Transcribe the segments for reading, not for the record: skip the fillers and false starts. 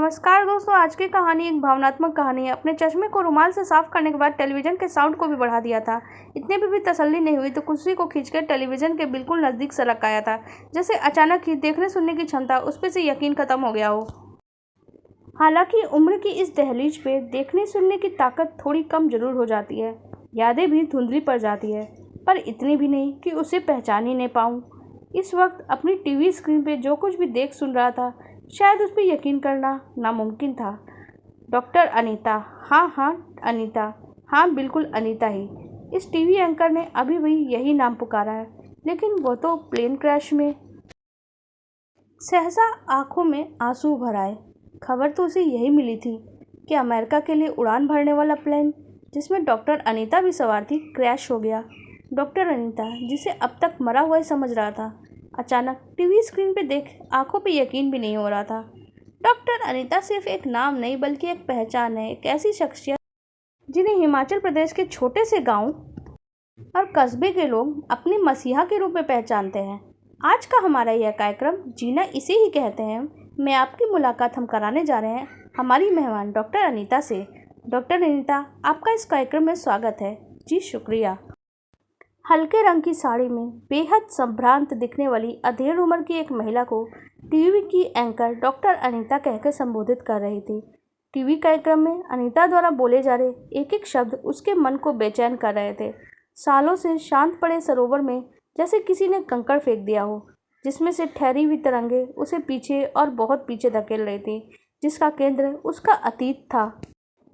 नमस्कार दोस्तों, आज की कहानी एक भावनात्मक कहानी है। अपने चश्मे को रुमाल से साफ करने के बाद टेलीविज़न के साउंड को भी बढ़ा दिया था। इतने में भी तसल्ली नहीं हुई तो कुर्सी को खींचकर टेलीविज़न के बिल्कुल नज़दीक से रख आया था, जैसे अचानक ही देखने सुनने की क्षमता उस पर से यकीन खत्म हो गया हो। हालांकि उम्र की इस दहलीज पे देखने सुनने की ताकत थोड़ी कम जरूर हो जाती है, यादें भी धुंधली पड़ जाती है, पर इतनी भी नहीं कि उसे पहचान ही नहीं पाऊँ। इस वक्त अपनी टीवी स्क्रीन पे जो कुछ भी देख सुन रहा था, शायद उस पर यकीन करना नामुमकिन था। डॉक्टर अनीता, हाँ अनीता, हाँ बिल्कुल अनीता ही। इस टीवी एंकर ने अभी भी यही नाम पुकारा है, लेकिन वो तो प्लेन क्रैश में। सहसा आंखों में आंसू भर आए। खबर तो उसे यही मिली थी कि अमेरिका के लिए उड़ान भरने वाला प्लेन, जिसमें डॉक्टर अनीता भी सवार थी, क्रैश हो गया। डॉक्टर अनीता, जिसे अब तक मरा हुआ ही समझ रहा था, अचानक टीवी स्क्रीन पे देख आंखों पे यकीन भी नहीं हो रहा था। डॉक्टर अनीता सिर्फ एक नाम नहीं बल्कि एक पहचान है, एक ऐसी शख्सियत जिन्हें हिमाचल प्रदेश के छोटे से गांव और कस्बे के लोग अपने मसीहा के रूप में पहचानते हैं। आज का हमारा यह कार्यक्रम जीना इसे ही कहते हैं में आपकी मुलाकात हम कराने जा रहे हैं हमारी मेहमान डॉक्टर अनीता से। डॉक्टर अनीता, आपका इस कार्यक्रम में स्वागत है। जी शुक्रिया। हल्के रंग की साड़ी में बेहद संभ्रांत दिखने वाली अधेड़ उम्र की एक महिला को टीवी की एंकर डॉक्टर अनीता कहकर संबोधित कर रही थी। टीवी कार्यक्रम में अनीता द्वारा बोले जा रहे एक एक शब्द उसके मन को बेचैन कर रहे थे। सालों से शांत पड़े सरोवर में जैसे किसी ने कंकड़ फेंक दिया हो, जिसमें से ठहरी हुई तरंगे उसे पीछे और बहुत पीछे धकेल रही थी, जिसका केंद्र उसका अतीत था।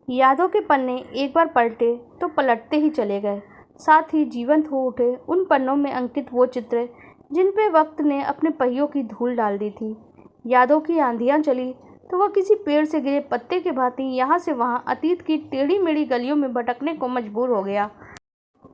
यादों के पन्ने एक बार पलटे तो पलटते ही चले गए, साथ ही जीवंत हो उठे उन पन्नों में अंकित वो चित्र जिन पे वक्त ने अपने पहियों की धूल डाल दी थी। यादों की आंधियां चली तो वह किसी पेड़ से गिरे पत्ते के भांति यहाँ से वहाँ अतीत की टेढ़ी मेढ़ी गलियों में भटकने को मजबूर हो गया।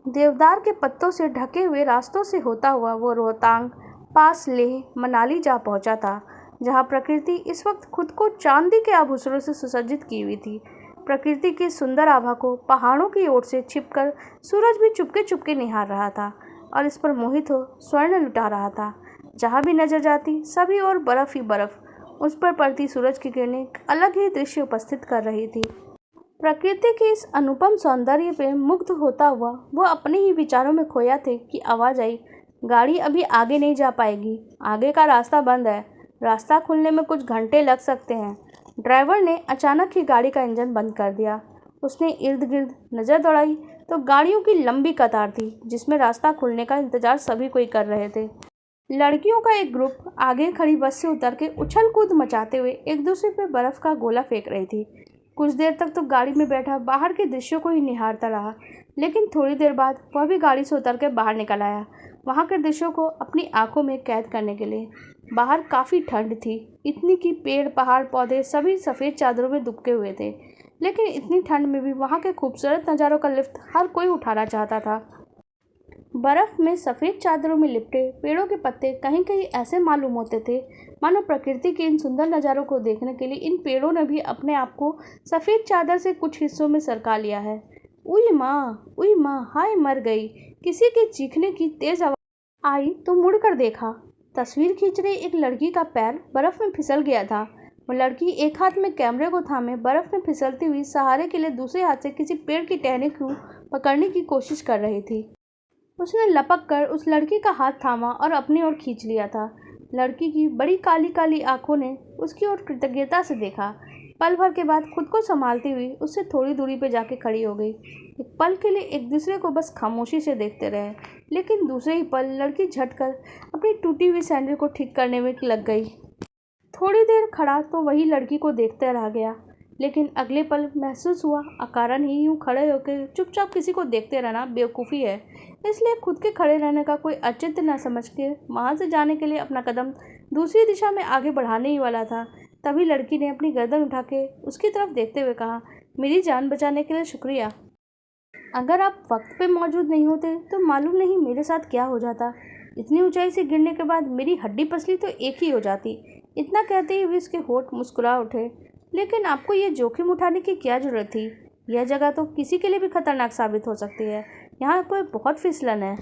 देवदार के पत्तों से ढके हुए रास्तों से होता हुआ वो रोहतांग पास लेह मनाली जा पहुँचा था, जहाँ प्रकृति इस वक्त खुद को चांदी के आभूषणों से सुसज्जित की हुई थी। प्रकृति की सुंदर आभा को पहाड़ों की ओर से छिपकर सूरज भी चुपके चुपके निहार रहा था और इस पर मोहित हो स्वर्ण लुटा रहा था। जहाँ भी नजर जाती सभी और बर्फ ही बर्फ, उस पर पड़ती सूरज की किरणें एक अलग ही दृश्य उपस्थित कर रही थी। प्रकृति के इस अनुपम सौंदर्य पे मुग्ध होता हुआ वो अपने ही विचारों में खोया थे कि आवाज़ आई, गाड़ी अभी आगे नहीं जा पाएगी, आगे का रास्ता बंद है, रास्ता खुलने में कुछ घंटे लग सकते हैं। ड्राइवर ने अचानक ही गाड़ी का इंजन बंद कर दिया। उसने इर्द गिर्द नज़र दौड़ाई तो गाड़ियों की लंबी कतार थी, जिसमें रास्ता खुलने का इंतजार सभी कोई कर रहे थे। लड़कियों का एक ग्रुप आगे खड़ी बस से उतर के उछल कूद मचाते हुए एक दूसरे पर बर्फ का गोला फेंक रही थी। कुछ देर तक तो गाड़ी में बैठा बाहर के दृश्यों को ही निहारता रहा, लेकिन थोड़ी देर बाद वह भी गाड़ी से उतर कर बाहर निकल आया, वहाँ के दृश्यों को अपनी आंखों में कैद करने के लिए। बाहर काफ़ी ठंड थी, इतनी कि पेड़ पहाड़ पौधे सभी सफ़ेद चादरों में दुबके हुए थे, लेकिन इतनी ठंड में भी वहाँ के खूबसूरत नज़ारों का लुत्फ़ हर कोई उठाना चाहता था। बर्फ़ में सफ़ेद चादरों में लिपटे पेड़ों के पत्ते कहीं कहीं ऐसे मालूम होते थे मानो प्रकृति के इन सुंदर नज़ारों को देखने के लिए इन पेड़ों ने भी अपने आप को सफ़ेद चादर से कुछ हिस्सों में सरका लिया है। उई माँ, हाय मर गई, किसी के चीखने की तेज़ आवाज़ आई तो मुड़कर देखा। तस्वीर खींच रही एक लड़की का पैर बर्फ़ में फिसल गया था। वो लड़की एक हाथ में कैमरे को थामे बर्फ़ में फिसलती हुई सहारे के लिए दूसरे हाथ से किसी पेड़ की टहनी को पकड़ने की कोशिश कर रही थी। उसने लपक कर उस लड़की का हाथ थामा और अपनी ओर खींच लिया था। लड़की की बड़ी काली काली आंखों ने उसकी ओर कृतज्ञता से देखा। पल भर के बाद खुद को संभालती हुई उससे थोड़ी दूरी पर जाके खड़ी हो गई। एक पल के लिए एक दूसरे को बस खामोशी से देखते रहे, लेकिन दूसरे ही पल लड़की झटकर अपनी टूटी हुई सैंडल को ठीक करने में लग गई। थोड़ी देर खड़ा तो वही लड़की को देखते रह गया, लेकिन अगले पल महसूस हुआ अकारण ही यूँ खड़े होकर चुपचाप किसी को देखते रहना बेवकूफ़ी है, इसलिए खुद के खड़े रहने का कोई औचित्य न समझ के वहाँ से जाने के लिए अपना कदम दूसरी दिशा में आगे बढ़ाने ही वाला था। तभी लड़की ने अपनी गर्दन उठा के उसकी तरफ देखते हुए कहा, मेरी जान बचाने के लिए शुक्रिया। अगर आप वक्त पे मौजूद नहीं होते तो मालूम नहीं मेरे साथ क्या हो जाता। इतनी ऊंचाई से गिरने के बाद मेरी हड्डी पसली तो एक ही हो जाती। इतना कहते ही भी उसके होंठ मुस्कुरा उठे। लेकिन आपको ये जोखिम उठाने की क्या ज़रूरत थी? यह जगह तो किसी के लिए भी खतरनाक साबित हो सकती है। यहाँ कोई बहुत फिसलन है।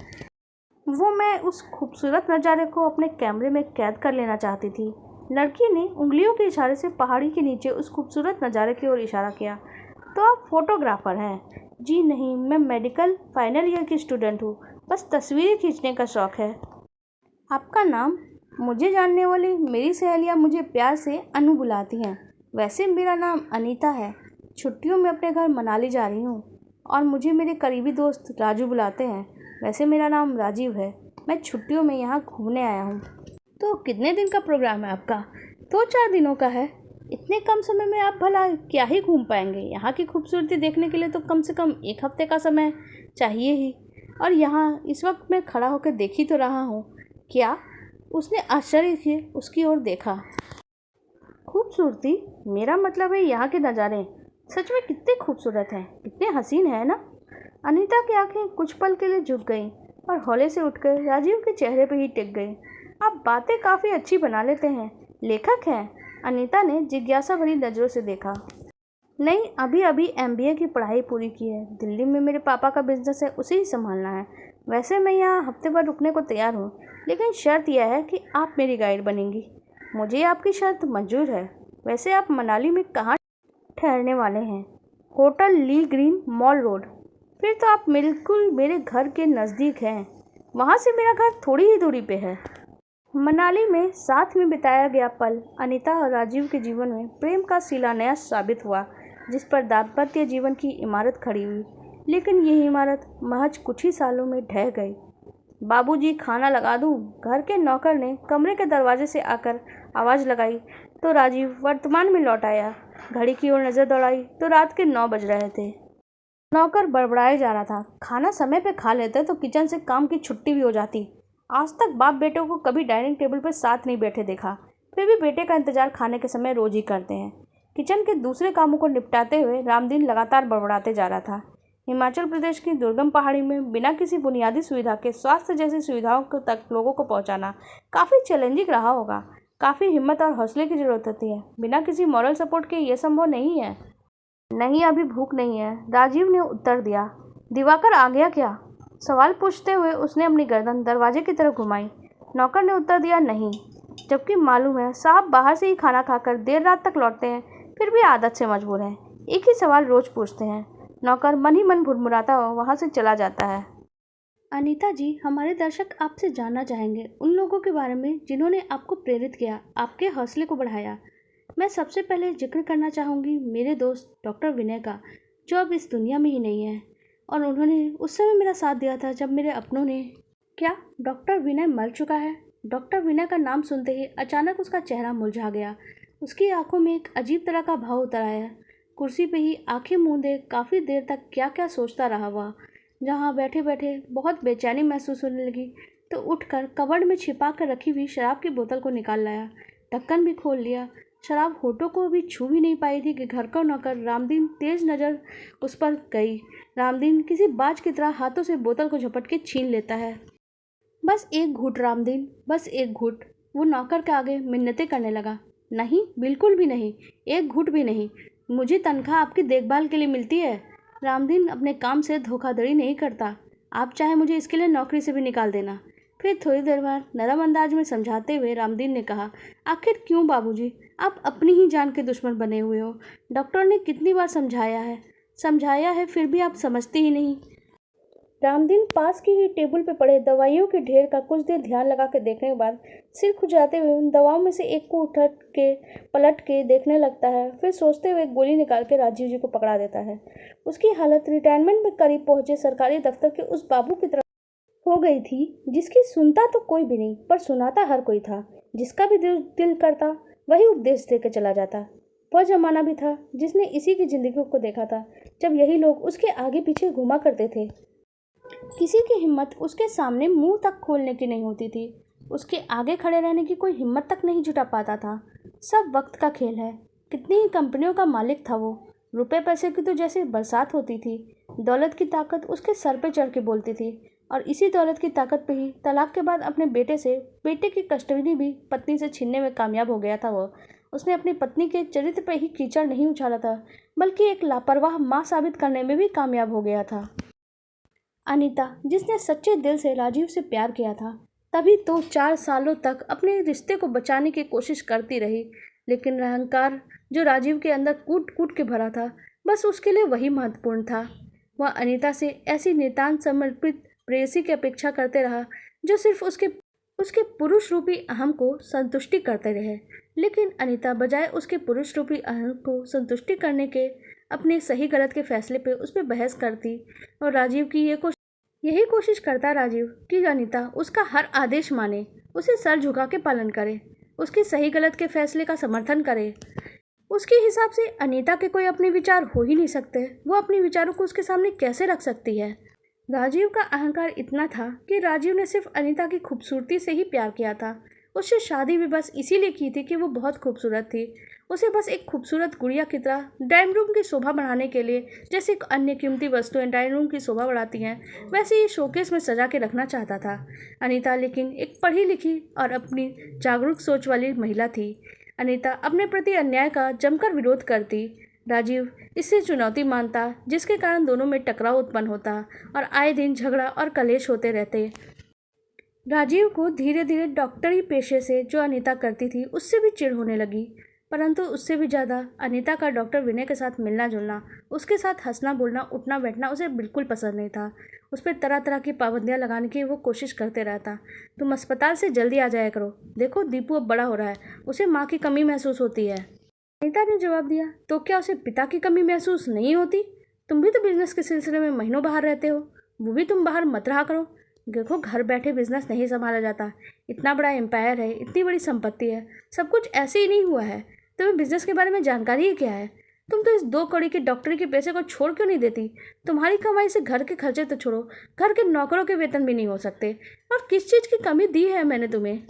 वो मैं उस खूबसूरत नज़ारे को अपने कैमरे में कैद कर लेना चाहती थी, लड़की ने उंगलियों के इशारे से पहाड़ी के नीचे उस खूबसूरत नज़ारे की ओर इशारा किया। तो आप फोटोग्राफर हैं? जी नहीं, मैं मेडिकल फाइनल ईयर की स्टूडेंट हूँ, बस तस्वीरें खींचने का शौक़ है। आपका नाम? मुझे जानने वाली मेरी सहेलियाँ मुझे प्यार से अनु बुलाती हैं। वैसे मेरा नाम अनीता है। छुट्टियों में अपने घर मनाली जा रही हूँ और मुझे मेरे करीबी दोस्त राजू बुलाते हैं। वैसे मेरा नाम राजीव है। मैं छुट्टियों में यहाँ घूमने आया हूँ। तो कितने दिन का प्रोग्राम है आपका? 2-4 दिनों का है। इतने कम समय में आप भला क्या ही घूम पाएंगे? यहाँ की खूबसूरती देखने के लिए तो कम से कम 1 हफ्ते का समय चाहिए ही। और यहाँ इस वक्त मैं खड़ा होकर देख ही तो रहा हूँ। क्या? उसने आश्चर्य से उसकी ओर देखा। खूबसूरती? मेरा मतलब है यहाँ के नज़ारे सच में कितने खूबसूरत हैं, कितने हसीन है ना? अनीता की आंखें कुछ पल के लिए झुक गईं और हौले से उठकर राजीव के चेहरे पर ही टिक गई। आप बातें काफ़ी अच्छी बना लेते हैं। लेखक हैं? अनीता ने जिज्ञासा भरी नज़रों से देखा। नहीं, अभी MBA की पढ़ाई पूरी की है। दिल्ली में मेरे पापा का बिजनेस है, उसे ही संभालना है। वैसे मैं यहाँ हफ्ते भर रुकने को तैयार हूँ, लेकिन शर्त यह है कि आप मेरी गाइड बनेंगी। मुझे आपकी शर्त मंजूर है। वैसे आप मनाली में कहाँ ठहरने वाले हैं? होटल ली ग्रीन मॉल रोड। फिर तो आप बिल्कुल मेरे घर के नज़दीक हैं। वहाँ से मेरा घर थोड़ी ही दूरी पे है। मनाली में साथ में बिताया गया पल अनीता और राजीव के जीवन में प्रेम का शिलान्यास साबित हुआ, जिस पर दाम्पत्य जीवन की इमारत खड़ी हुई। लेकिन यह इमारत महज कुछ ही सालों में ढह गई। बाबूजी, खाना लगा दूं? घर के नौकर ने कमरे के दरवाजे से आकर आवाज़ लगाई तो राजीव वर्तमान में लौट आया। घड़ी की ओर नज़र दौड़ाई तो रात के 9 बज रहे थे। नौकर बड़बड़ाए जा रहा था। खाना समय पे खा लेते तो किचन से काम की छुट्टी भी हो जाती। आज तक बाप बेटों को कभी डाइनिंग टेबल पर साथ नहीं बैठे देखा, फिर भी बेटे का इंतजार खाने के समय रोज ही करते हैं। किचन के दूसरे कामों को निपटाते हुए रामदीन लगातार बड़बड़ाते जा रहा था। हिमाचल प्रदेश की दुर्गम पहाड़ी में बिना किसी बुनियादी सुविधा के स्वास्थ्य जैसी सुविधाओं तक लोगों को पहुंचाना काफ़ी चैलेंजिंग रहा होगा। काफ़ी हिम्मत और हौसले की ज़रूरत होती है। बिना किसी मॉरल सपोर्ट के ये संभव नहीं है। नहीं, अभी भूख नहीं है, राजीव ने उत्तर दिया। दिवाकर आ गया क्या? सवाल पूछते हुए उसने अपनी गर्दन दरवाजे की तरफ घुमाई। नौकर ने उत्तर दिया, नहीं, जबकि मालूम है साहब बाहर से ही खाना खाकर देर रात तक लौटते हैं, फिर भी आदत से मजबूर हैं। एक ही सवाल रोज पूछते हैं। नौकर मन ही मन भुरभुराता वहाँ से चला जाता है। अनीता जी, हमारे दर्शक आपसे जानना चाहेंगे उन लोगों के बारे में जिन्होंने आपको प्रेरित किया, आपके हौसले को बढ़ाया। मैं सबसे पहले जिक्र करना चाहूँगी मेरे दोस्त डॉक्टर विनय का, जो अब इस दुनिया में ही नहीं है, और उन्होंने उस समय मेरा साथ दिया था जब मेरे अपनों ने। क्या डॉक्टर विनय मर चुका है? डॉक्टर विनय का नाम सुनते ही अचानक उसका चेहरा मुरझा गया। उसकी आंखों में एक अजीब तरह का भाव उतर आया। कुर्सी पे ही आंखें मूंदे काफ़ी देर तक क्या क्या सोचता रहा वह। जहाँ बैठे बैठे बहुत बेचैनी महसूस होने लगी तो उठकर कबर्ड में छिपा कर रखी हुई शराब की बोतल को निकाल लाया। ढक्कन भी खोल लिया। शराब होठों को भी छू भी नहीं पाई थी कि घर का नौकर रामदीन तेज नज़र उस पर गई। रामदीन किसी बाज की तरह हाथों से बोतल को झपट के छीन लेता है। बस एक घूंट रामदीन, बस एक घूंट। वो नौकर के आगे मिन्नतें करने लगा। नहीं, बिल्कुल भी नहीं, एक घूंट भी नहीं। मुझे तनख्वाह आपकी देखभाल के लिए मिलती है। रामदीन अपने काम से धोखाधड़ी नहीं करता। आप चाहे मुझे इसके लिए नौकरी से भी निकाल देना। फिर थोड़ी देर बाद नरम अंदाज में समझाते हुए रामदीन ने कहा, आखिर क्यों बाबूजी, आप अपनी ही जान के दुश्मन बने हुए हो। डॉक्टर ने कितनी बार समझाया है फिर भी आप समझते ही नहीं। रामदीन पास की ही टेबल पे पड़े दवाइयों के ढेर का कुछ देर ध्यान लगा के देखने के बाद सिर खुजाते हुए उन दवाओं में से एक को पलट के देखने लगता है। फिर सोचते हुए एक गोली निकाल के राजीव जी को पकड़ा देता है। उसकी हालत रिटायरमेंट में करीब पहुंचे सरकारी दफ्तर के उस बाबू की तरफ हो गई थी जिसकी सुनता तो कोई भी नहीं पर सुनाता हर कोई था। जिसका भी दिल करता वही उपदेश देकर चला जाता। वह जमाना भी था जिसने इसी की जिंदगी को देखा था, जब यही लोग उसके आगे पीछे घुमा करते थे। किसी की हिम्मत उसके सामने मुंह तक खोलने की नहीं होती थी। उसके आगे खड़े रहने की कोई हिम्मत तक नहीं जुटा पाता था। सब वक्त का खेल है। कितनी ही कंपनियों का मालिक था वो। रुपए पैसे की तो जैसे बरसात होती थी। दौलत की ताकत उसके सर पे चढ़ के बोलती थी, और इसी दौलत की ताकत पे ही तलाक के बाद अपने बेटे की कस्टडी भी पत्नी से छीनने में कामयाब हो गया था। वो उसने अपनी पत्नी के चरित्र पे ही कीचड़ नहीं उछाला था, बल्कि एक लापरवाह माँ साबित करने में भी कामयाब हो गया था। अनीता, जिसने सच्चे दिल से राजीव से प्यार किया था, तभी तो 4 सालों तक अपने रिश्ते को बचाने की कोशिश करती रही, लेकिन अहंकार जो राजीव के अंदर कूट कूट के भरा था, बस उसके लिए वही महत्वपूर्ण था। वह अनीता से ऐसी नितांत समर्पित प्रेयसी की अपेक्षा करते रहा जो सिर्फ उसके उसके पुरुष रूपी अहम को संतुष्टि करते रहे। लेकिन अनीता बजाय उसके पुरुष रूपी अहम को संतुष्टि करने के अपने सही गलत के फैसले पे उस पर बहस करती और राजीव की यही कोशिश करता राजीव कि अनीता उसका हर आदेश माने, उसे सर झुका के पालन करे, उसके सही गलत के फैसले का समर्थन करे। उसके हिसाब से अनीता के कोई अपने विचार हो ही नहीं सकते, वो अपने विचारों को उसके सामने कैसे रख सकती है। राजीव का अहंकार इतना था कि राजीव ने सिर्फ अनीता की खूबसूरती से ही प्यार किया था। उससे शादी भी बस इसीलिए की थी कि वो बहुत खूबसूरत थी। उसे बस एक खूबसूरत गुड़िया की तरह ड्राइंग रूम की शोभा बढ़ाने के लिए, जैसे अन्य कीमती वस्तुएं ड्राइंग रूम की शोभा बढ़ाती हैं, वैसे ये शोकेस में सजा के रखना चाहता था। अनीता लेकिन एक पढ़ी लिखी और अपनी जागरूक सोच वाली महिला थी। अनीता अपने प्रति अन्याय का जमकर विरोध करती। राजीव इससे चुनौती मानता, जिसके कारण दोनों में टकराव उत्पन्न होता और आए दिन झगड़ा और कलेश होते रहते। राजीव को धीरे धीरे डॉक्टरी पेशे से जो अनीता करती थी उससे भी चिढ़ होने लगी, परंतु उससे भी ज़्यादा अनीता का डॉक्टर विनय के साथ मिलना जुलना, उसके साथ हंसना बोलना उठना बैठना उसे बिल्कुल पसंद नहीं था। उस पर तरह तरह की पाबंदियां लगाने की वो कोशिश करते रहता। तुम अस्पताल से जल्दी आ जाया करो, देखो दीपू अब बड़ा हो रहा है, उसे माँ की कमी महसूस होती है। अनीता ने जवाब दिया, तो क्या उसे पिता की कमी महसूस नहीं होती? तुम भी तो बिजनेस के सिलसिले में महीनों बाहर रहते हो, वो भी तुम बाहर मत रहा करो। देखो घर बैठे बिजनेस नहीं संभाला जाता, इतना बड़ा एम्पायर है, इतनी बड़ी संपत्ति है, सब कुछ ऐसे ही नहीं हुआ है। तुम्हें बिजनेस के बारे में जानकारी ही क्या है? तुम तो इस 2 कौड़ी के डॉक्टरी के पैसे को छोड़ क्यों नहीं देती? तुम्हारी कमाई से घर के खर्चे तो छोड़ो, घर के नौकरों के वेतन भी नहीं हो सकते। और किस चीज़ की कमी दी है मैंने तुम्हें?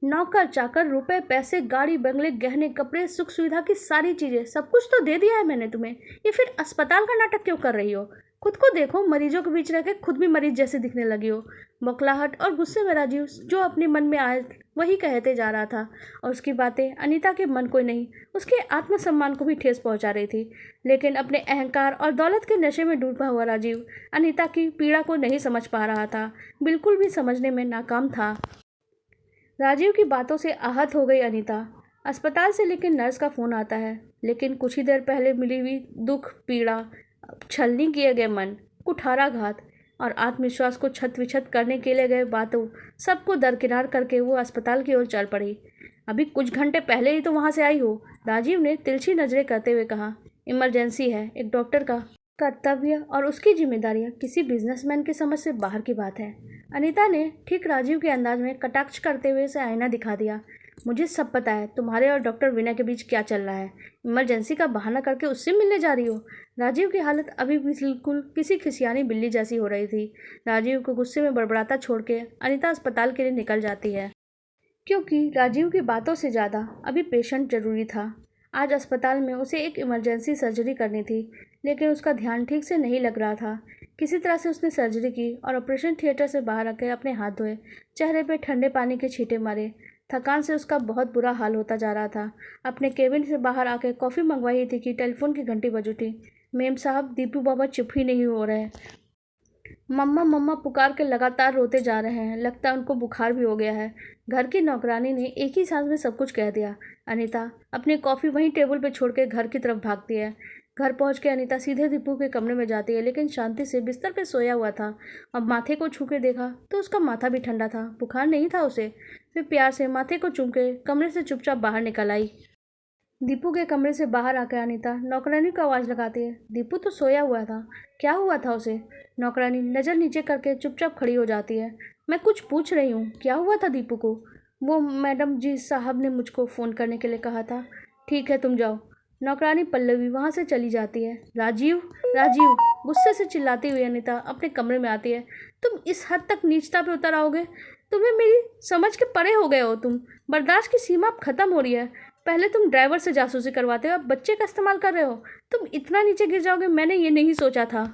नौकर चाकर, रुपए पैसे, गाड़ी बंगले, गहने कपड़े, सुख सुविधा की सारी चीजें, सब कुछ तो दे दिया है मैंने तुम्हें। ये फिर अस्पताल का नाटक क्यों कर रही हो? खुद को देखो, मरीजों के बीच रह के खुद भी मरीज जैसे दिखने लगी हो। बौखलाहट और गुस्से में राजीव जो अपने मन में आए वही कहते जा रहा था, और उसकी बातें अनीता के मन को नहीं, उसके आत्मसम्मान को भी ठेस पहुंचा रही थी। लेकिन अपने अहंकार और दौलत के नशे में डूबा हुआ राजीव अनीता की पीड़ा को नहीं समझ पा रहा था, बिल्कुल भी समझने में नाकाम था। राजीव की बातों से आहत हो गई अनीता। अस्पताल से लेकिन नर्स का फ़ोन आता है, लेकिन कुछ ही देर पहले मिली हुई दुख, पीड़ा, छलनी किए गए मन, कुठाराघात और आत्मविश्वास को छत विछत करने के लिए गए बातों, सबको दरकिनार करके वो अस्पताल की ओर चल पड़ी। अभी कुछ घंटे पहले ही तो वहाँ से आई हो, राजीव ने तिरछी नजरें करते हुए कहा। इमरजेंसी है, एक डॉक्टर का कर्तव्य और उसकी जिम्मेदारियां किसी बिजनेसमैन की समझ से बाहर की बात है। अनीता ने ठीक राजीव के अंदाज में कटाक्ष करते हुए उसे आईना दिखा दिया। मुझे सब पता है तुम्हारे और डॉक्टर विनय के बीच क्या चल रहा है। इमरजेंसी का बहाना करके उससे मिलने जा रही हो। राजीव की हालत अभी बिल्कुल किसी खिसियानी बिल्ली जैसी हो रही थी। राजीव को गुस्से में बड़बड़ाता छोड़ के अनीता अस्पताल के लिए निकल जाती है, क्योंकि राजीव की बातों से ज़्यादा अभी पेशेंट जरूरी था। आज अस्पताल में उसे एक इमरजेंसी सर्जरी करनी थी, लेकिन उसका ध्यान ठीक से नहीं लग रहा था। किसी तरह से उसने सर्जरी की और ऑपरेशन थिएटर से बाहर आकर अपने हाथ धोए, चेहरे पे ठंडे पानी के छींटे मारे। थकान से उसका बहुत बुरा हाल होता जा रहा था। अपने केबिन से बाहर आकर कॉफ़ी मंगवाई थी कि टेलीफोन की घंटी बज उठी। मेम साहब, दीपू बाबा चुप ही नहीं हो रहे, मम्मा मम्मा पुकार के लगातार रोते जा रहे हैं, लगता है उनको बुखार भी हो गया है। घर की नौकरानी ने एक ही सांस में सब कुछ कह दिया। अनीता अपनी कॉफ़ी वहीं टेबल पे छोड़ के घर की तरफ भागती है। घर पहुंच के अनीता सीधे दीपू के कमरे में जाती है, लेकिन शांति से बिस्तर पे सोया हुआ था। अब माथे को छू के देखा तो उसका माथा भी ठंडा था, बुखार नहीं था उसे। फिर प्यार से माथे को चूम के कमरे से चुपचाप बाहर निकल आई। दीपू के कमरे से बाहर आकर अनीता नौकरानी को आवाज़ लगाती है। दीपू तो सोया हुआ था, क्या हुआ था उसे? नौकरानी नज़र नीचे करके चुपचाप खड़ी हो जाती है। मैं कुछ पूछ रही हूँ, क्या हुआ था दीपू को? वो मैडम जी साहब ने मुझको फ़ोन करने के लिए कहा था। ठीक है तुम जाओ। नौकरानी पल्लवी वहाँ से चली जाती है। राजीव, राजीव, गुस्से से चिल्लाती हुई अनीता अपने कमरे में आती है। तुम इस हद तक नीचता पे उतर आओगे? तुम्हें मेरी समझ के परे हो गए हो तुम। बर्दाश्त की सीमा अब ख़त्म हो रही है। पहले तुम ड्राइवर से जासूसी करवाते हो, अब बच्चे का इस्तेमाल कर रहे हो। तुम इतना नीचे गिर जाओगे मैंने ये नहीं सोचा था।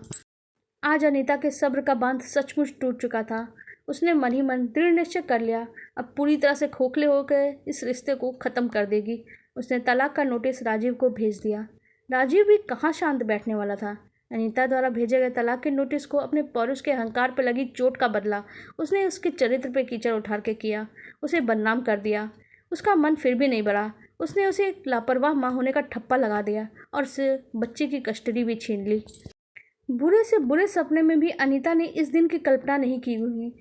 आज अनीता के सब्र का बांध सचमुच टूट चुका था। उसने मन ही मन दृढ़ निश्चय कर लिया, अब पूरी तरह से खोखले होकर इस रिश्ते को ख़त्म कर देगी। उसने तलाक का नोटिस राजीव को भेज दिया। राजीव भी कहाँ शांत बैठने वाला था। अनीता द्वारा भेजे गए तलाक के नोटिस को अपने पौरुष के अहंकार पर लगी चोट का बदला उसने उसके चरित्र पर कीचड़ उठा के किया, उसे बदनाम कर दिया। उसका मन फिर भी नहीं बढ़ा। उसने उसे एक लापरवाह माँ होने का ठप्पा लगा दिया और उससे बच्चे की कस्टडी भी छीन ली। बुरे से बुरे सपने में भी अनीता ने इस दिन की कल्पना नहीं की हुई।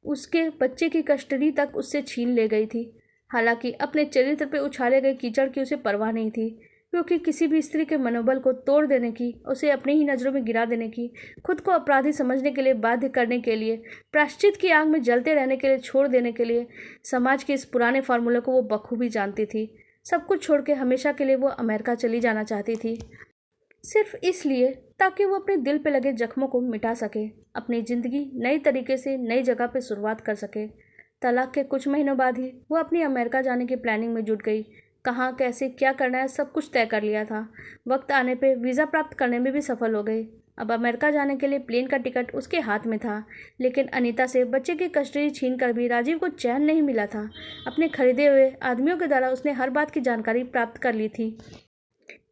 उसके बच्चे की कस्टडी तक उससे छीन ले गई थी। हालांकि अपने चरित्र पर उछाले गए कीचड़ की उसे परवाह नहीं थी, क्योंकि किसी भी स्त्री के मनोबल को तोड़ देने की, उसे अपनी ही नज़रों में गिरा देने की, खुद को अपराधी समझने के लिए बाध्य करने के लिए, प्रायश्चित की आग में जलते रहने के लिए छोड़ देने के लिए समाज के इस पुराने फार्मूले को वो बखूबी जानती थी। सब कुछ छोड़ के हमेशा के लिए वो अमेरिका चली जाना चाहती थी, सिर्फ इसलिए ताकि वो अपने दिल पे लगे जख्मों को मिटा सके, अपनी ज़िंदगी नई तरीके से नई जगह पे शुरुआत कर सके। तलाक के कुछ महीनों बाद ही वो अपनी अमेरिका जाने की प्लानिंग में जुट गई। कहाँ, कैसे, क्या करना है, सब कुछ तय कर लिया था। वक्त आने पे वीज़ा प्राप्त करने में भी सफल हो गई। अब अमेरिका जाने के लिए प्लेन का टिकट उसके हाथ में था। लेकिन अनीता से बच्चे की कस्टडी छीन कर भी राजीव को चैन नहीं मिला था। अपने खरीदे हुए आदमियों के द्वारा उसने हर बात की जानकारी प्राप्त कर ली थी।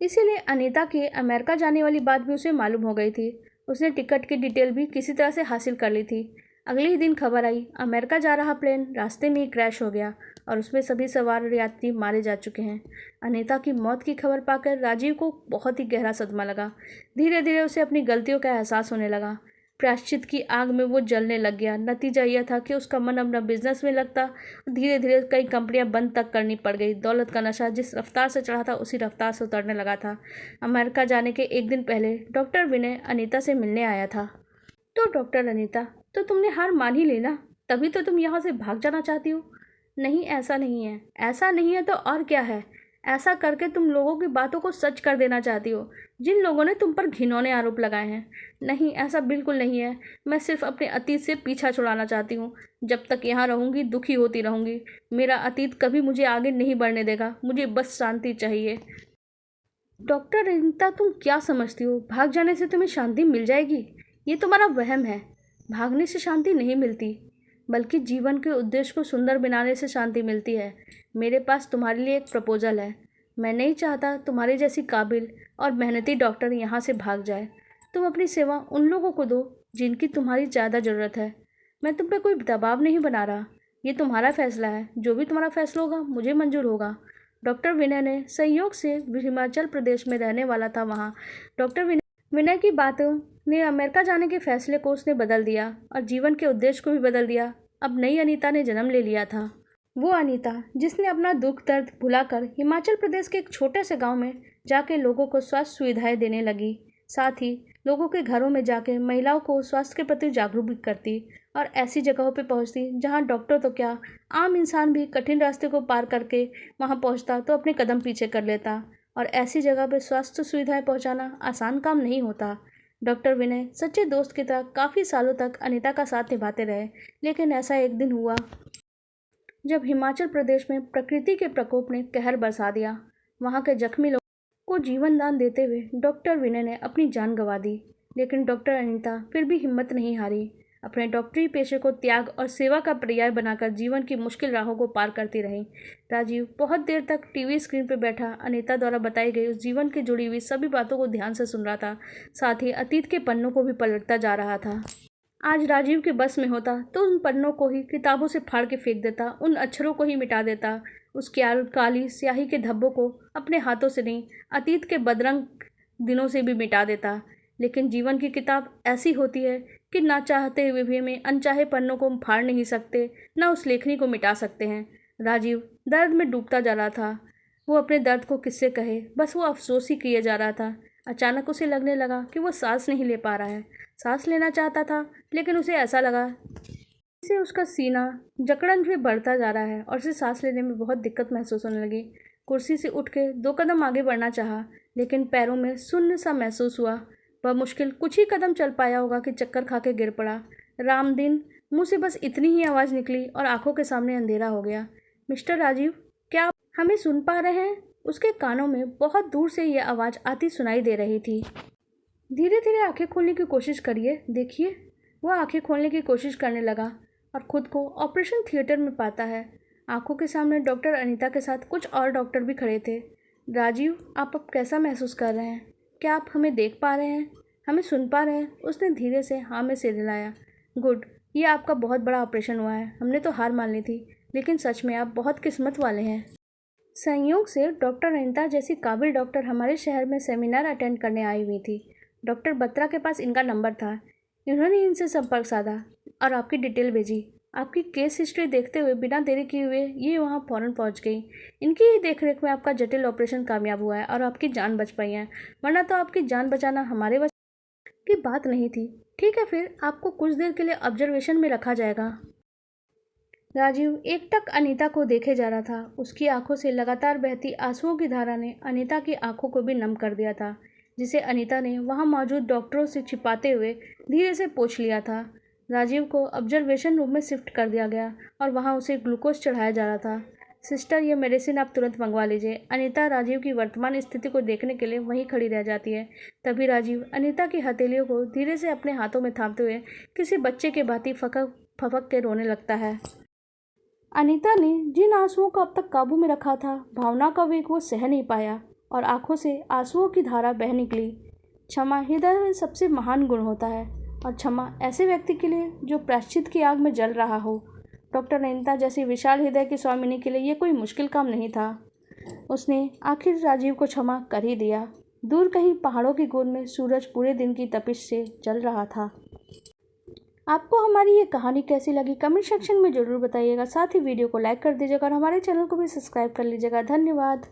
इसीलिए अनीता के अमेरिका जाने वाली बात भी उसे मालूम हो गई थी। उसने टिकट की डिटेल भी किसी तरह से हासिल कर ली थी। अगले ही दिन खबर आई, अमेरिका जा रहा प्लेन रास्ते में ही क्रैश हो गया और उसमें सभी सवार यात्री मारे जा चुके हैं। अनीता की मौत की खबर पाकर राजीव को बहुत ही गहरा सदमा लगा। धीरे धीरे उसे अपनी गलतियों का एहसास होने लगा। प्रायश्चित की आग में वो जलने लग गया। नतीजा यह था कि उसका मन अपना बिजनेस में लगता। धीरे धीरे कई कंपनियां बंद तक करनी पड़ गई। दौलत का नशा जिस रफ्तार से चढ़ा था उसी रफ्तार से उतरने लगा था। अमेरिका जाने के एक दिन पहले डॉक्टर विनय अनीता से मिलने आया था। तो डॉक्टर अनीता, तो तुमने हार मान ही ली ना? तभी तो तुम यहाँ से भाग जाना चाहती हो। नहीं, ऐसा नहीं है। ऐसा नहीं है तो और क्या है? ऐसा करके तुम लोगों की बातों को सच कर देना चाहती हो, जिन लोगों ने तुम पर घिनौने आरोप लगाए हैं। नहीं, ऐसा बिल्कुल नहीं है। मैं सिर्फ अपने अतीत से पीछा छुड़ाना चाहती हूँ। जब तक यहाँ रहूँगी दुखी होती रहूँगी। मेरा अतीत कभी मुझे आगे नहीं बढ़ने देगा। मुझे बस शांति चाहिए। डॉक्टर अनीता, तुम क्या समझती हो भाग जाने से तुम्हें शांति मिल जाएगी? ये तुम्हारा वहम है। भागने से शांति नहीं मिलती, बल्कि जीवन के उद्देश्य को सुंदर बनाने से शांति मिलती है। मेरे पास तुम्हारे लिए एक प्रपोजल है। मैं नहीं चाहता तुम्हारे जैसी काबिल और मेहनती डॉक्टर यहाँ से भाग जाए। तुम अपनी सेवा उन लोगों को दो जिनकी तुम्हारी ज़्यादा ज़रूरत है। मैं तुम पे कोई दबाव नहीं बना रहा। ये तुम्हारा फैसला है। जो भी तुम्हारा फैसला होगा मुझे मंजूर होगा। डॉक्टर विनय ने संयोग से हिमाचल प्रदेश में रहने वाला था। वहाँ डॉक्टर विनय की बातों ने अमेरिका जाने के फैसले को उसने बदल दिया और जीवन के उद्देश्य को भी बदल दिया। अब नई अनीता ने जन्म ले लिया था। वो अनीता जिसने अपना दुख दर्द भुलाकर हिमाचल प्रदेश के एक छोटे से गांव में जाके लोगों को स्वास्थ्य सुविधाएं देने लगी। साथ ही लोगों के घरों में जाके महिलाओं को स्वास्थ्य के प्रति जागरूक भी करती और ऐसी जगहों पे पहुंचती जहां डॉक्टर तो क्या, आम इंसान भी कठिन रास्ते को पार करके वहां पहुंचता तो अपने कदम पीछे कर लेता। और ऐसी जगह पे स्वास्थ्य सुविधाएं पहुंचाना आसान काम नहीं होता। डॉक्टर विनय सच्चे दोस्त की तरह काफ़ी सालों तक अनीता का साथ निभाते रहे। लेकिन ऐसा एक दिन हुआ जब हिमाचल प्रदेश में प्रकृति के प्रकोप ने कहर बरसा दिया। वहाँ के जख्मी लोगों को जीवन दान देते हुए डॉक्टर विनय ने अपनी जान गंवा दी। लेकिन डॉक्टर अनीता फिर भी हिम्मत नहीं हारी। अपने डॉक्टरी पेशे को त्याग और सेवा का पर्याय बनाकर जीवन की मुश्किल राहों को पार करती रही। राजीव बहुत देर तक टीवी स्क्रीन पर बैठा अनीता द्वारा बताई गई उस जीवन की जुड़ी हुई सभी बातों को ध्यान से सुन रहा था। साथ ही अतीत के पन्नों को भी पलटता जा रहा था। आज राजीव के बस में होता तो उन पन्नों को ही किताबों से फाड़ के फेंक देता, उन अक्षरों को ही मिटा देता, उस काली स्याही के धब्बों को अपने हाथों से नहीं, अतीत के बदरंग दिनों से भी मिटा देता। लेकिन जीवन की किताब ऐसी होती है कि ना चाहते हुए भी हमें अनचाहे पन्नों को हम फाड़ नहीं सकते, ना उस लेखनी को मिटा सकते हैं। राजीव दर्द में डूबता जा रहा था। वो अपने दर्द को किससे कहे, बस वो अफसोस ही किए जा रहा था। अचानक उसे लगने लगा कि वो सांस नहीं ले पा रहा है। सांस लेना चाहता था, लेकिन उसे ऐसा लगा जैसे उसका सीना जकड़न से बढ़ता जा रहा है और उसे सांस लेने में बहुत दिक्कत महसूस होने लगी। कुर्सी से उठ के 2 कदम आगे बढ़ना चाहा, लेकिन पैरों में शून्य सा महसूस हुआ। वह मुश्किल कुछ ही कदम चल पाया होगा कि चक्कर खा के गिर पड़ा। राम दिन, मुँह से बस इतनी ही आवाज़ निकली और आंखों के सामने अंधेरा हो गया। मिस्टर राजीव, क्या आप हमें सुन पा रहे हैं? उसके कानों में बहुत दूर से यह आवाज़ आती सुनाई दे रही थी। धीरे धीरे आंखें खोलने की कोशिश करिए, देखिए। वह आंखें खोलने की कोशिश करने लगा और खुद को ऑपरेशन थिएटर में पाता है। आंखों के सामने डॉक्टर अनीता के साथ कुछ और डॉक्टर भी खड़े थे। राजीव, आप अब कैसा महसूस कर रहे हैं? क्या आप हमें देख पा रहे हैं? हमें सुन पा रहे हैं? उसने धीरे से हाँ में सिर हिलाया। गुड, ये आपका बहुत बड़ा ऑपरेशन हुआ है। हमने तो हार मान ली थी, लेकिन सच में आप बहुत किस्मत वाले हैं। संयोग से डॉक्टर अनीता जैसी काबिल डॉक्टर हमारे शहर में सेमिनार अटेंड करने आई हुई थी। डॉक्टर बत्रा के पास इनका नंबर था। इन्होंने इनसे संपर्क साधा और आपकी डिटेल भेजी। आपकी केस हिस्ट्री देखते हुए बिना देरी किए हुए ये वहाँ फ़ौरन पहुँच गई। इनकी ही देखरेख में आपका जटिल ऑपरेशन कामयाब हुआ है और आपकी जान बच पाई है, वरना तो आपकी जान बचाना हमारे बस की बात नहीं थी। ठीक है, फिर आपको कुछ देर के लिए ऑब्जर्वेशन में रखा जाएगा। राजीव एकटक अनीता को देखे जा रहा था। उसकी आंखों से लगातार बहती आंसुओं की धारा ने अनीता की आंखों को भी नम कर दिया था, जिसे अनीता ने वहां मौजूद डॉक्टरों से छिपाते हुए धीरे से पोंछ लिया था। राजीव को ऑब्जर्वेशन रूम में शिफ्ट कर दिया गया और वहां उसे ग्लूकोज चढ़ाया जा रहा था। सिस्टर, ये मेडिसिन आप तुरंत मंगवा लीजिए। अनीता राजीव की वर्तमान स्थिति को देखने के लिए वहीं खड़ी रह जाती है। तभी राजीव अनीता की हथेलियों को धीरे से अपने हाथों में थामते हुए किसी बच्चे के भांति फपक के रोने लगता है। अनीता ने जिन आंसुओं को अब तक काबू में रखा था, भावना का वेग वो सह नहीं पाया और आंखों से आंसुओं की धारा बह निकली। क्षमा हृदय में सबसे महान गुण होता है और क्षमा ऐसे व्यक्ति के लिए जो प्रायश्चित की आग में जल रहा हो। डॉक्टर अनीता जैसी विशाल हृदय की स्वामिनी के लिए ये कोई मुश्किल काम नहीं था। उसने आखिर राजीव को क्षमा कर ही दिया। दूर कहीं पहाड़ों की गोद में सूरज पूरे दिन की तपिश से जल रहा था। आपको हमारी ये कहानी कैसी लगी कमेंट सेक्शन में ज़रूर बताइएगा। साथ ही वीडियो को लाइक कर दीजिएगा और हमारे चैनल को भी सब्सक्राइब कर लीजिएगा। धन्यवाद।